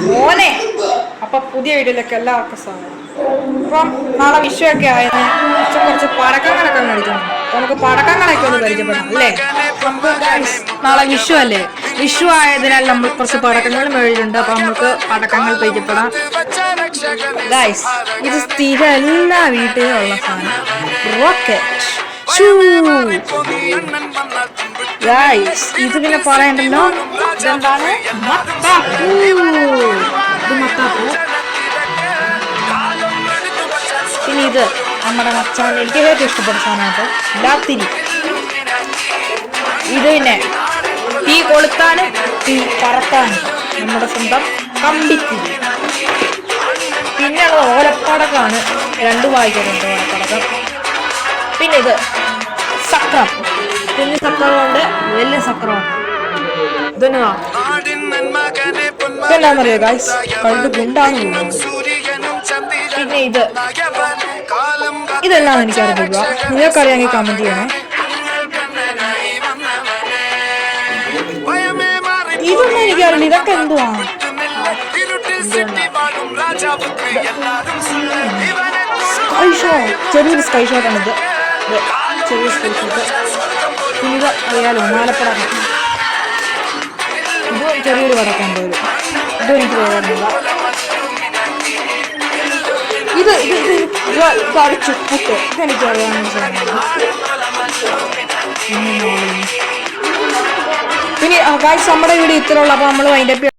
മോനെ. അപ്പൊ പുതിയ വീഡിയോയിലേക്ക് എല്ലാവർക്കും സ്വാഗതം. അപ്പം നാളെ വിഷുവൊക്കെ ആയതിന് കുറച്ച് പടക്കങ്ങളൊക്കെ മേടിക്കണം. അപ്പൊ നമുക്ക് പടക്കങ്ങളൊക്കെ ഒന്ന് പരിചയപ്പെടാം അല്ലേ. നമുക്ക് നാളെ വിഷു അല്ലേ. വിഷു ആയതിനാൽ നമ്മൾ കുറച്ച് പടക്കങ്ങൾ മേടിച്ചിട്ടുണ്ട്. അപ്പൊ നമുക്ക് പടക്കങ്ങൾ പരിചയപ്പെടാം. ഗൈസ്, ഇത് സ്ഥിരം എല്ലാ വീട്ടിലും ഉള്ള സാധനം, റോക്കറ്റ്. ഗൈസ്, ഇത് പിന്നെ പറയണ്ടല്ലോ, ഇതെന്താണ്? മത്താപ്പൂ. ഇത് മത്താപ്പൂ. പിന്നെ ഇത് നമ്മുടെ മച്ചാൻ എനിക്ക് ഏറ്റവും ഇഷ്ടപ്പെട്ട സാധനമാണ് ലാത്തിരി. ഇത് പിന്നെ തീ കൊളുത്താനും തീ പറത്താനും നമ്മുടെ സ്വന്തം കമ്പിത്തിരി. പിന്നെ ഉള്ളത് ഓലപ്പടക്കാണ്, രണ്ടു വായിക്കുന്നുണ്ട് ഓലപ്പടക്കം. പിന്നെ ഇത് സക്രം, കുഞ്ഞു സക്രമുണ്ട്, വലിയ സക്രമുണ്ട്. ഇതെന്താണെന്നറിയോ ഗൈസ്, കണ്ട് ഗുണ്ടാണ് തോന്നുന്നത്. പിന്നെ ഇതെല്ലാം എനിക്കറിയില്ല, നിങ്ങൾക്കറിയാമെങ്കിൽ കമന്റ് ചെയ്യണേ. ഇതൊന്നും എനിക്കറിയില്ല, ഇതൊക്കെ എന്തുവാ? സ്കൈ ഷോ, ചെറിയൊരു സ്കൈ ഷോട്ടാണിത്. ചെറിയ സ്കൈ ഷോട്ട്. പിന്നെ ഇത് അറിയാലോ, മാലപ്പടക്കം. ഇത് ചെറിയൊരു പടക്കം ഉണ്ട്. ഇതും എനിക്ക് തോന്നുന്നില്ല. ഇത് ചുപ്പുട്ട്, ഇതെനിക്ക് അറിയാവുന്ന സാധനമാണ്. പിന്നെ ഗൈസ്, നമ്മുടെ വീഡിയോ ഇത്രയുള്ളൂ. അപ്പോൾ നമ്മൾ അതിൻ്റെ